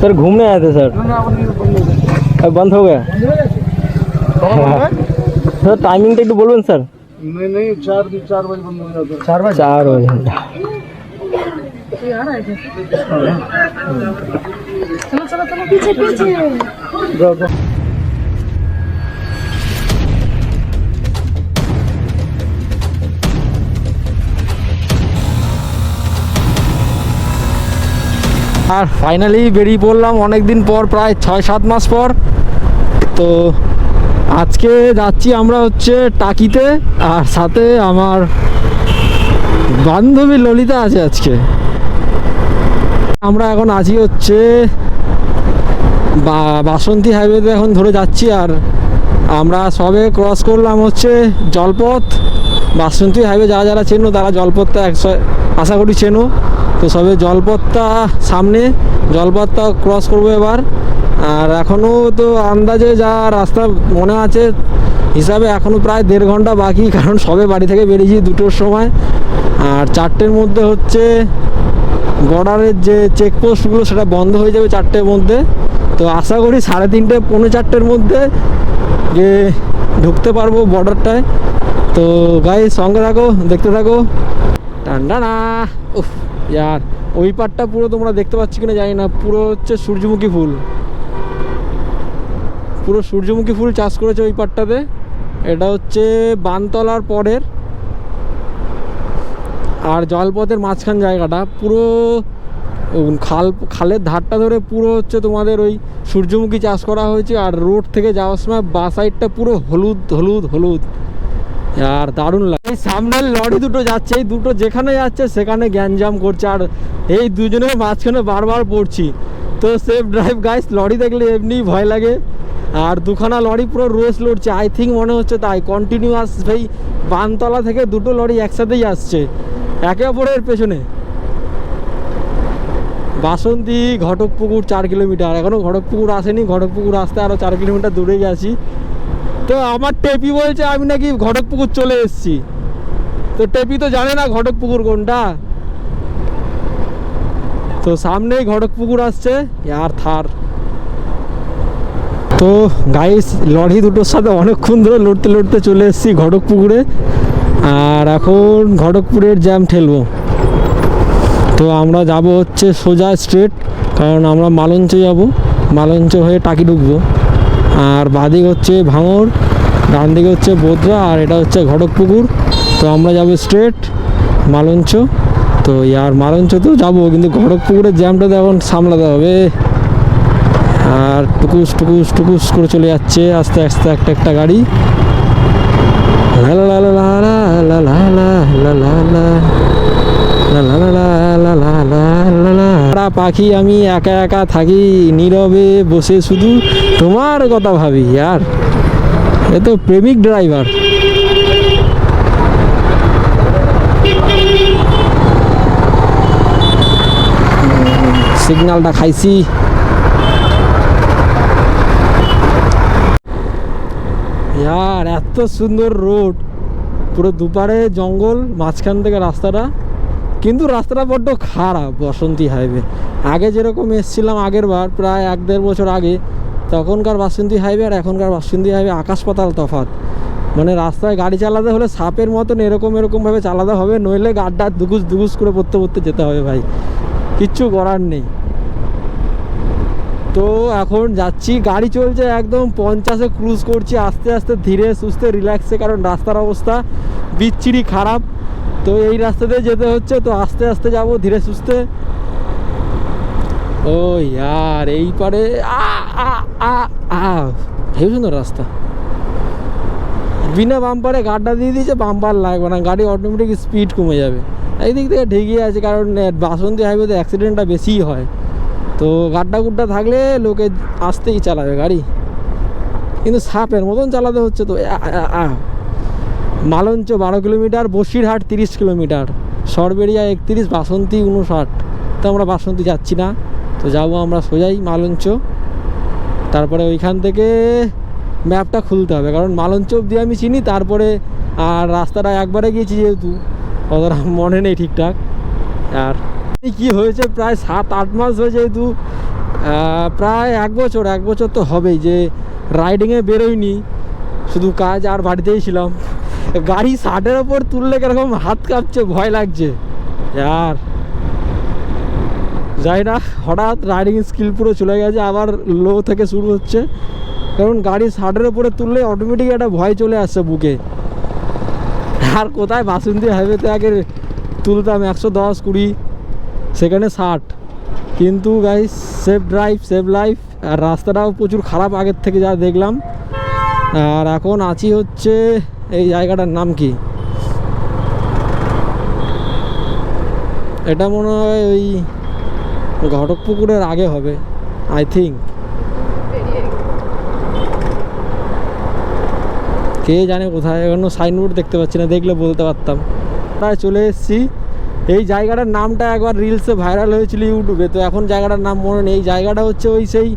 Sir घूमने आए थे सर, अब बंद हो गया सर। टाइमिंग একটু বলবেন স্যার? नहीं 4 बजे बंद हो जाता है। 4 बजे 4 बजे चलो चलो चलो पीछे पीछे जाओ जाओ। আর ফাইনালি বেরিয়ে পড়লাম অনেক দিন পর, প্রায় 6-7 মাস পর। তো আজকে যাচ্ছি আমরা হচ্ছে টাকিতে, আর সাথে আমার বান্ধবী ললিতা আছে আজকে। আমরা এখন আছি হচ্ছে বাসন্তী হাইওয়েতে এখন ধরে যাচ্ছি। আর আমরা সবে ক্রস করলাম হচ্ছে জলপথ। বাসন্তী হাইওয়ে যারা যারা চেনো তারা জলপথটা আশা করি চেনো। তো সবে জলপথটা সামনে, জলপথটা ক্রস করবো এবার। আর এখনও তো আন্দাজে যা রাস্তা মনে আছে হিসাবে এখনও প্রায় 1.5 ঘন্টা বাকি, কারণ সবে বাড়ি থেকে বেরিয়েছি 2টোর সময়। আর 4টের মধ্যে হচ্ছে বর্ডারের যে চেকপোস্টগুলো সেটা বন্ধ হয়ে যাবে 4টের মধ্যে। তো আশা করি 3:30 পৌনে 4টের মধ্যে যে ঢুকতে পারবো বর্ডারটায়। তো গাইস সঙ্গে থাকো, দেখতে থাকো। টান্ডা না উফ ইয়ার, ওই পাটটা পুরো তোমরা দেখতে পাচ্ছ কিনা জানি না, পুরো হচ্ছে সূর্যমুখী ফুল, পুরো সূর্যমুখী ফুল চাষ করেছে ওই পাটটাতে। এটা হচ্ছে বানতলার পরের, আর জলপথের মাঝখান জায়গাটা পুরো খালের ধারটা ধরে পুরো হচ্ছে তোমাদের ওই সূর্যমুখী চাষ করা হয়েছে। আর রোড থেকে যাওয়ার সময় বা সাইডটা পুরো হলুদ হলুদ হলুদ, আর দারুণ লাগে। এই সামনের লরি দুটো যাচ্ছে, এই দুটো যেখানে যাচ্ছে সেখানে গ্যাঞ্জাম করছে, আর এই দুজনের মাঝখানে বারবার পড়ছি। তো সেফ ড্রাইভ গাইস, লরি দেখলে এমনি ভয় লাগে। আর দুখানা লরি পুরো রোজ লড়ছে, আই থিঙ্ক মনে হচ্ছে তাই। কন্টিনিউয়াস ভাই বানতলা থেকে দুটো লরি একসাথেই আসছে একে অপরের পেছনে। বাসন্তী ঘটকপুকুর 4 কিলোমিটার, এখনও ঘটকপুকুর আসেনি। ঘটকপুকুর আসতে আরও 4 কিলোমিটার দূরেই আছি। তো আমার টেপি বলছে আমি নাকি ঘটকপুকুর চলে এসেছি। তো টেপি তো জানে না ঘটকপুকুর কোনটা। তো সামনেই ঘটকপুকুর আসছে আর থার। তো গাইস লরি দুটোর সাথে অনেকক্ষণ ধরে লড়তে লড়তে চলে এসেছি ঘটকপুকুরে। আর এখন ঘটকপুরের জ্যাম ঠেলবো। তো আমরা যাব হচ্ছে সোজা স্ট্রেট, কারণ আমরা মালঞ্চ যাব, মালঞ্চ হয়ে টাকি ঢুকবো। আর বাদিক হচ্ছে ভাঙর, ডান দিকে হচ্ছে বোদরা, আর এটা হচ্ছে ঘটকপুকুর। তো আমরা যাব স্ট্রেট মালঞ্চ। তো ইয়ার মালঞ্চ তো যাবো, কিন্তু ঘটকপুকুরের জ্যামটা তো এখন সামলাতে হবে। আর টুকুস টুকুস টুকুস করে চলে যাচ্ছে আস্তে আস্তে একটা একটা গাড়ি। লা লা লা লা লা লা লা লা লা। পাখি আমি একা একা থাকি নীরবে বসে শুধু তোমার কথা ভাবি। আর এ তো প্রেমিক ড্রাইভার। সিগন্যালটা খাইছি। ইয়ার এত সুন্দর রোড, পুরো দুপারে জঙ্গল, মাঝখান থেকে রাস্তাটা। কিন্তু রাস্তাটা বড্ড খারাপ বাসন্তী হাইওয়ে। আগে যেরকম এসেছিলাম আগের বার প্রায় 1-1.5 বছর আগে, তখনকার বাসন্তী হাইওয়ে আর এখনকার বাসন্তী হাইওয়ে আকাশ পাতাল তফাৎ। মানে রাস্তায় গাড়ি চালাতে হলে সাপের মতন এরকমভাবে চালাতে হবে, নইলে গাড্ডা দুগুস দুগুস করে পড়তে পড়তে যেতে হবে ভাই, কিচ্ছু করার নেই। তো এখন যাচ্ছি, গাড়ি চলছে একদম 50-এ ক্রুজ করছি, আস্তে আস্তে ধীরে সুস্থে রিল্যাক্সে, কারণ রাস্তার অবস্থা বিচ্ছিরি খারাপ। তো এই রাস্তাতে যেতে হচ্ছে, তো আস্তে আস্তে যাব ধীরে সুস্থে। ও ইয়ার এই পারে হেবি সুন্দর রাস্তা। বিনা বাম্পারে গাড্ডা দিয়ে দিয়েছে, বাম্পার লাগবে না, গাড়ি অটোমেটিক স্পিড কমে যাবে। এই দিক থেকে ঠিকই আছে, কারণ বাসন্তী হাইওয়েতে অ্যাক্সিডেন্টটা বেশিই হয়। তো গাড্ডা গুড্ডা থাকলে লোকে আসতেই চালাবে গাড়ি, কিন্তু সাপের মতন চালাতে হচ্ছে। তো মালঞ্চ 12 কিলোমিটার, বসিরহাট 30 কিলোমিটার, সরবেরিয়া 31, বাসন্তী 59। তো আমরা বাসন্তী যাচ্ছি না, তো যাবো আমরা সোজাই মালঞ্চ। তারপরে ওইখান থেকে ম্যাপটা খুলতে হবে, কারণ মালঞ্চ অবধি আমি চিনি। তারপরে আর রাস্তাটা একবারে গিয়েছি যেহেতু অতটা মনে নেই ঠিকঠাক। আর কি হয়েছে প্রায় 7-8 মাস হয়ে যেহেতু প্রায় এক বছর তো হবেই যে রাইডিংয়ে বেরোয়নি, শুধু কাজ আর বাড়িতেই ছিলাম। গাড়ি 60-এর ওপর তুললে কিরকম হাত কাঁপছে, ভয় লাগছে আর যাই না, হঠাৎ রাইডিং স্কিল পুরো চলে গেছে, আবার লো থেকে শুরু হচ্ছে। কারণ গাড়ি 60-এর ওপরে তুললে অটোমেটিক একটা ভয় চলে আসছে বুকে। আর কোথায় বাসন্তী হাইওয়েতে আগে তুলতাম 110-20, সেখানে 60। কিন্তু guys safe drive save life. আর রাস্তাটাও প্রচুর খারাপ আগের থেকে যা দেখলাম। আর এখন আছি হচ্ছে এই জায়গাটার নাম কি, এটা মনে হয় ওই ঘটকপুকুরের আগে হবে আই থিঙ্ক, কে জানে কোথায়, এখনো সাইনবোর্ড দেখতে পাচ্ছি না, দেখলে বলতে পারতাম। প্রায় চলে এসেছি। এই জায়গাটার নামটা একবার রিলসে ভাইরাল হয়েছিল ইউটিউবে, তো এখন জায়গাটার নাম মনে নেই। এই জায়গাটা হচ্ছে ওই সেই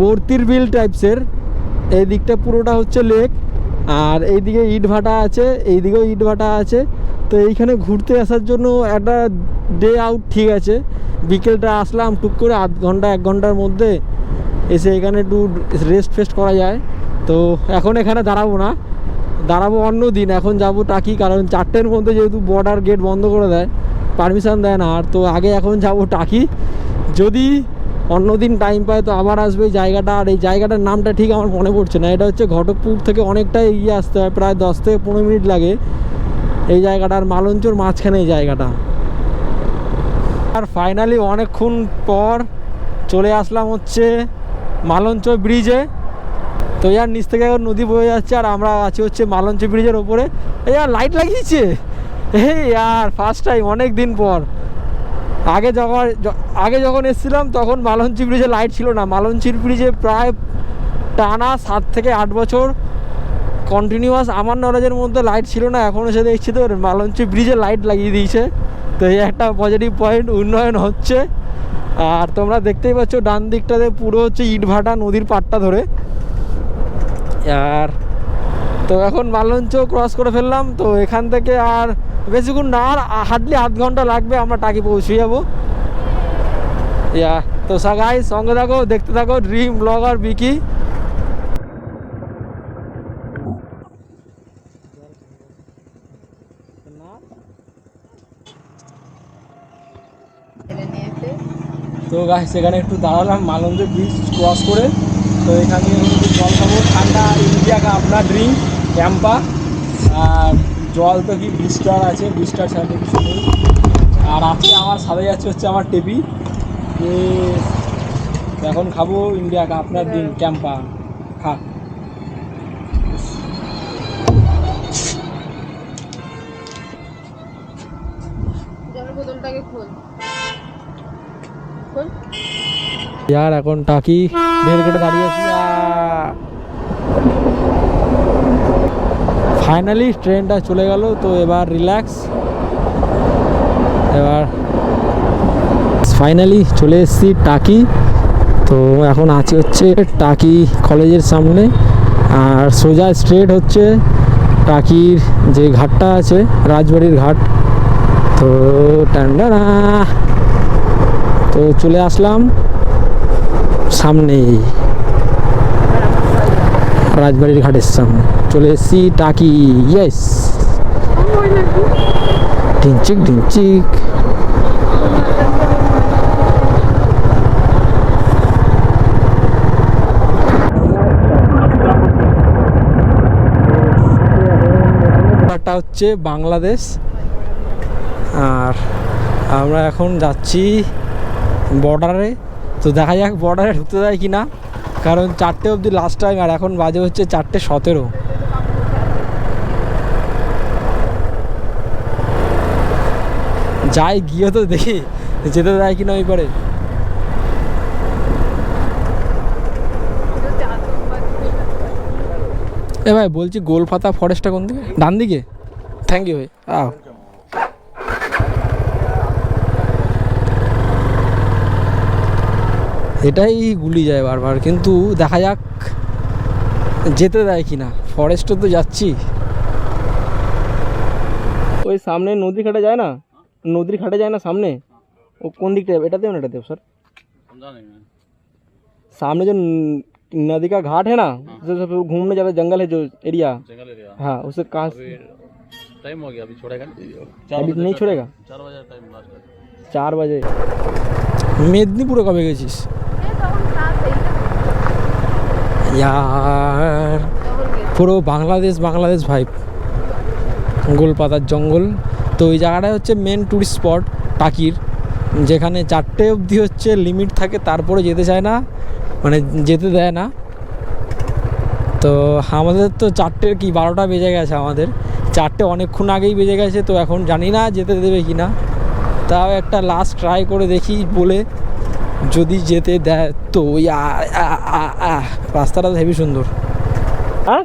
বর্তির বিল টাইপসের, এই দিকটা পুরোটা হচ্ছে লেক, আর এইদিকে ইটভাটা আছে, এইদিকেও ইটভাটা আছে। তো এইখানে ঘুরতে আসার জন্য একটা ডে আউট ঠিক আছে। বিকেলটা আসলাম টুক করে, আধ ঘন্টা 1 ঘন্টার মধ্যে এসে এখানে একটু রেস্ট ফেস্ট করা যায়। তো এখন এখানে দাঁড়াবো না, দাঁড়াবো অন্য দিন। এখন যাবো টাকি, কারণ 4টের মধ্যে যেহেতু বর্ডার গেট বন্ধ করে দেয়, পারমিশন দেয় না আর। তো আগে এখন যাবো টাকি, যদি অন্য দিন টাইম পায় তো আবার আসবে এই জায়গাটা। আর এই জায়গাটার নামটা ঠিক আমার মনে পড়ছে না। এটা হচ্ছে ঘটকপুর থেকে অনেকটা এগিয়ে আসতে হয়, প্রায় 10 থেকে 15 মিনিট লাগে এই জায়গাটার, মালঞ্চর মাঝখানে এই জায়গাটা। আর ফাইনালি অনেকক্ষণ পর চলে আসলাম হচ্ছে মালঞ্চ ব্রিজে। তো ইয়ার নিচ থেকে এখন নদী বয়ে যাচ্ছে, আর আমরা আছি হচ্ছে মালঞ্চ ব্রিজের ওপরে। এই আর লাইট লাগিয়েছে, এই আর ফার্স্ট টাইম অনেক দিন পর। আগে যখন এসেছিলাম তখন মালঞ্চি ব্রিজে লাইট ছিল না। মালঞ্চির ব্রিজে প্রায় টানা 7 থেকে 8 বছর কন্টিনিউয়াস আমার নলেজের মধ্যে লাইট ছিল না। এখন এসে দেখছি তো মালঞ্চি ব্রিজে লাইট লাগিয়ে দিয়েছে। তো এই একটা পজিটিভ পয়েন্ট, উন্নয়ন হচ্ছে। আর তোমরা দেখতেই পাচ্ছ ডান দিকটাতে পুরো হচ্ছে ইটভাটা নদীর পাড়টা ধরে। আর তো এখন মালঞ্চ ক্রস করে ফেললাম। তো এখান থেকে আর বেশিক্ষণ না, আর হার্ডলি আধ ঘন্টা লাগবে, আমরা টাকি পৌঁছে যাবো। তো সাগাই সঙ্গে থাকো, দেখতে থাকো ড্রিম ব্লগার বিকি। তো গাই সেখানে একটু দাঁড়ালাম মালঞ্চ ব্রিজ ক্রস করে। তো এখানে জল খাবো, ঠান্ডা ইন্ডিয়া কা আপনার ড্রিঙ্ক ক্যাম্পা। আর জল তো কি বুস্টার আছে, বুস্টার ছাড়া কিছু নেই। আর আজকে আমার সাথে যাচ্ছে হচ্ছে আমার টেপি, এখন খাবো ইন্ডিয়া কা আপনার ড্রিঙ্ক ক্যাম্পা। খা। জলের বোতলটাকে খোল। यार এখন টাকি বের কেটে দাঁড়িয়ে আছি। ফাইনালি ট্রেনটা চলে গেল। তো এবার রিল্যাক্স, এবার ফাইনালি চলে এসেছি টাকি। তো এখন আছি হচ্ছে টাকি কলেজের সামনে, আর সোজা স্ট্রেট হচ্ছে টাকির যে ঘাটটা আছে, রাজবাড়ির ঘাট। তো টান্ডানা, তো চলে আসলাম সামনেই রাজবাড়ির ঘাটের সামনে চলে এসেছি টাকি। ইয়েস, ঢিনচিক ঢিনচিক। হচ্ছে বাংলাদেশ, আর আমরা এখন যাচ্ছি বর্ডারে। তো দেখা যাক বর্ডারে ঢুকতে দেয় কি না, কারণ 4টে অবধি লাস্ট টাইম, আর এখন বাজে হচ্ছে 4:17। যাই গিয়ে তো দেখি যেতে দেয় কি না ওই পারে। এ ভাই বলছি গোলপাতা ফরেস্টটা কোন দিকে? ডান দিকে? থ্যাংক ইউ ভাই। আও এটাই গুলি যায় বারবার, কিন্তু দেখা যাক যেতে দেয় কি না। ফরেস্টে তো যাচ্ছি। ওই সামনে নদীর ঘাটে যায় না, নদীর ঘাটে যায় না সামনে, ও কোন দিকটা? এটাতে না এটাতে স্যার? सामने जो नदी का घाट है ना, जो सब घूमने जाते जंगल है जो एरिया, हाँ उससे कहाँ टाइम हो गया, अभी छोड़ेगा अभी नहीं छोड़ेगा 4 बजे टाइम लास्ट है। 4 बजे। মেদিনীপুরে কবে গেছিস? यार পুরো বাংলাদেশ ভাইব, গোলপাতার জঙ্গল। তো ওই জায়গাটা হচ্ছে মেন টুরিস্ট স্পট টাকির, যেখানে 4টে অবধি হচ্ছে লিমিট থাকে, তারপরে যেতে চায় না, মানে যেতে দেয় না। তো আমাদের তো 4টে কি 12টা বেজে গেছে, আমাদের 4টে অনেকক্ষণ আগেই বেজে গেছে। তো এখন জানি না যেতে দেবে কি না, তাও একটা লাস্ট ট্রাই করে দেখি বলে, যদি যেতে দেয় তো। ওই রাস্তাটা হেবি সুন্দর। হ্যাঁ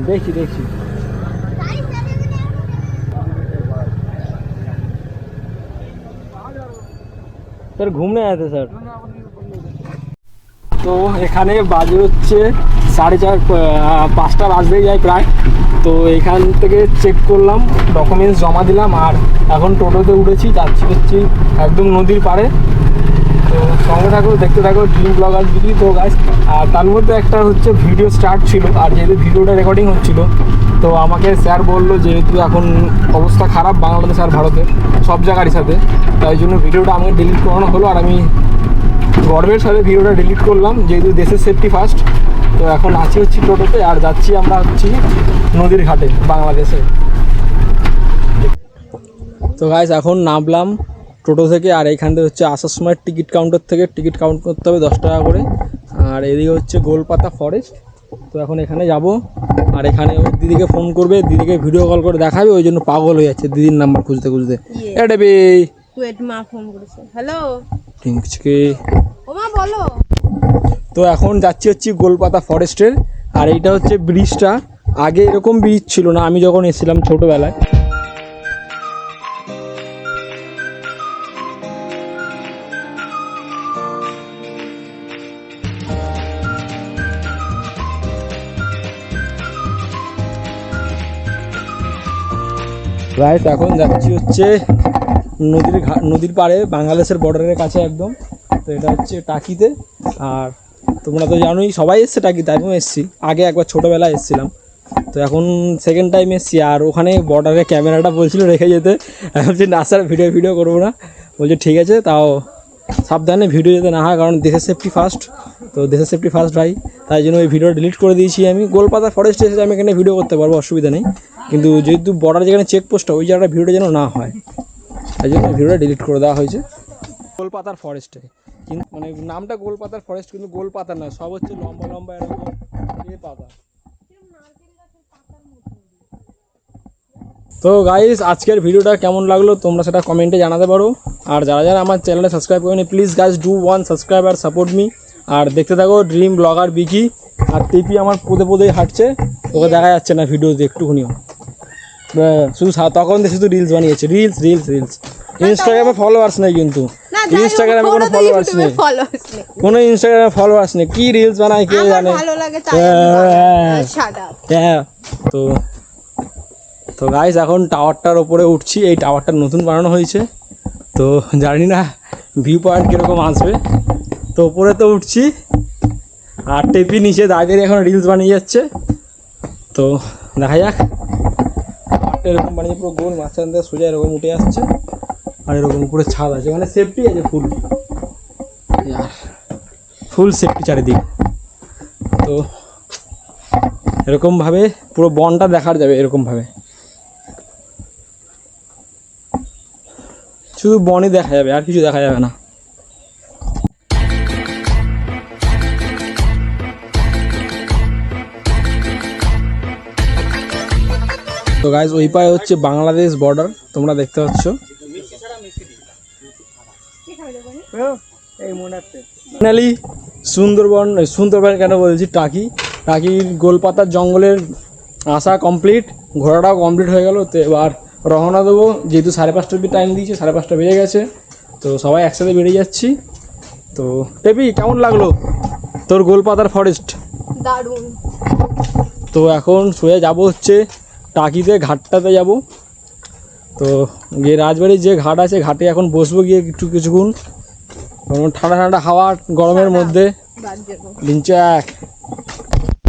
দেখছি স্যার ঘুমনে আয়া থে স্যার। তো এখানে বাজে হচ্ছে 4:30 বাজতে যায় প্রায়। তো এখান থেকে চেক করলাম, ডকুমেন্টস জমা দিলাম, আর এখন টোটোতে উঠেছি, যাচ্ছি হচ্ছি একদম নদীর পাড়ে। তো সঙ্গে থাকো, দেখতে থাকো ড্রিম ব্লগার দিদি। তো গাইস, আর তার মধ্যে একটা হচ্ছে ভিডিও স্টার্ট ছিল, আর যেহেতু ভিডিওটা রেকর্ডিং হচ্ছিল, তো আমাকে স্যার বললো যেহেতু এখন অবস্থা খারাপ বাংলাদেশ আর ভারতে সব জায়গারই সাথে, তাই জন্য ভিডিওটা আমাকে ডিলিট করানো হলো। আর আমি গর্বের সাথে ভিডিওটা ডিলিট করলাম, যেহেতু দেশের সেফটি ফার্স্ট। তো এখন আছি হচ্ছি টোটোতে, আর যাচ্ছি আমরা হচ্ছি নদীর ঘাটে বাংলাদেশে। তো গাইস এখন নামলাম টোটো থেকে, আর এইখান থেকে হচ্ছে আসার সময় টিকিট কাউন্টার থেকে টিকিট কাউন্ট করতে হবে 10 টাকা করে। আর এদিকে হচ্ছে গোলপাতা ফরেস্ট। তো এখন এখানে যাব, আর এখানে ওর দিদিকে ফোন করবে, দিদিকে ভিডিও কল করে দেখাবে, ওই জন্য পাগল হয়ে যাচ্ছে দিদির নাম্বার খুঁজতে খুঁজতে। এটা বে ওয়েট, মা ফোন করেছে। হ্যালো টিংচকে, ও মা বলো। তো এখন যাচ্ছি হচ্ছে গোলপাতা ফরেস্টের। আর এইটা হচ্ছে ব্রিজটা, আগে এরকম ব্রিজ ছিল না আমি যখন এসেছিলাম ছোটোবেলায়। রাইট, এখন যাচ্ছি হচ্ছে নদীর পাড়ে, বাংলাদেশের বর্ডারের কাছে একদম। তো এটা হচ্ছে টাকিতে। আর তোমরা তো জানোই, সবাই এসছে টাকিতে, আমিও এসেছি, আগে একবার ছোটোবেলায় এসেছিলাম। তো এখন সেকেন্ড টাইম এসেছি। আর ওখানে বর্ডারে ক্যামেরাটা বলছিল রেখে যেতে, বলছি না স্যার ভিডিও করবো না। বলছে ঠিক আছে, তাও সাবধানে ভিডিও যেতে না হয়, কারণ দেশের সেফটি ফার্স্ট। তো দেশের সেফটি ফার্স্ট ভাই, তাই জন্য ওই ভিডিও ডিলিট করে দিয়েছি আমি। গোলপাতা ফরেস্টে এসে আমি এখানে ভিডিও করতে পারবো, অসুবিধা নেই, কিন্তু যেহেতু বর্ডার যেখানে চেকপোস্টটা, ওই জায়গাটা ভিডিওটা যেন না হয়, তাই জন্য ভিডিওটা ডিলিট করে দেওয়া হয়েছে। গোলপাতার ফরেস্টে কিন্তু মানে নামটা গোলপাতার ফরেস্ট, কিন্তু গোলপাতা নয়, সব হচ্ছে লম্বা লম্বা এরকম পাতা। তো গাইস, আজকের ভিডিওটা কেমন লাগলো তোমরা সেটা কমেন্টে জানাতে পারো। আর যারা যারা আমার চ্যানেলে সাবস্ক্রাইব করেনি, please guys do one subscribe আর সাপোর্ট মি। আর দেখতে থাকো ড্রিম ব্লগার বিকি। আর টিপি আমার পদে হাঁটছে, ওকে দেখা যাচ্ছে না ভিডিওতে একটুখানিও, শুধু তখন শুধু রিলস বানিয়েছে, রিলস। ইনস্টাগ্রামে ফলোয়ার্স নেই, কিন্তু ইনস্টাগ্রামে কোনো ফলোয়ার্স নেই, কোনো ইনস্টাগ্রামে ফলোয়ার্স নেই, কি রিলস বানায় কে জানে। হ্যাঁ, তো গাইস এখন টাওয়ারটার ওপরে উঠছি। এই টাওয়ারটা নতুন বানানো হয়েছে, তো জানি না ভিউ পয়েন্ট কীরকম আসবে। তো ওপরে তো উঠছি, আর টেপি নিচে দাঁড়িয়ে এখন রিলস বানিয়ে যাচ্ছে। তো দেখা যাক, এরকম বানিয়ে পুরো গোল মাঝখান থেকে সোজা এরকম উঠে আসছে, আর এরকম উপরে ছাদ আছে, মানে সেফটি আছে ফুল সেফটি চারিদিক। তো এরকমভাবে পুরো বনটা দেখা যাবে, এরকমভাবে শুধু বনই দেখা যাবে, আর কিছু দেখা যাবে না। তো গাইজ ওই পায়ে হচ্ছে বাংলাদেশ বর্ডার, তোমরা দেখতে পাচ্ছ। ফাইনালি সুন্দরবন কেন বলছি, টাকির গোলপাতার জঙ্গলের আসা কমপ্লিট, ঘোরাটাও কমপ্লিট হয়ে গেল। তো এবার রওনা দেবো, যেহেতু 5:30 টাইম দিয়েছে, 5:30 বেজে গেছে। তো সবাই একসাথে বেরিয়ে যাচ্ছি। তো টেপি কেমন লাগলো তোর গোলপাতার ফরেস্ট? দারুণ। তো এখন সোজা যাব হচ্ছে টাকিতে, ঘাটটাতে যাব। তো গিয়ে রাজবাড়ির যে ঘাট আছে ঘাটে এখন বসবো গিয়ে কিছুক্ষণ ঠান্ডা ঠান্ডা হাওয়া গরমের মধ্যে বাদ যাবো দিনচাক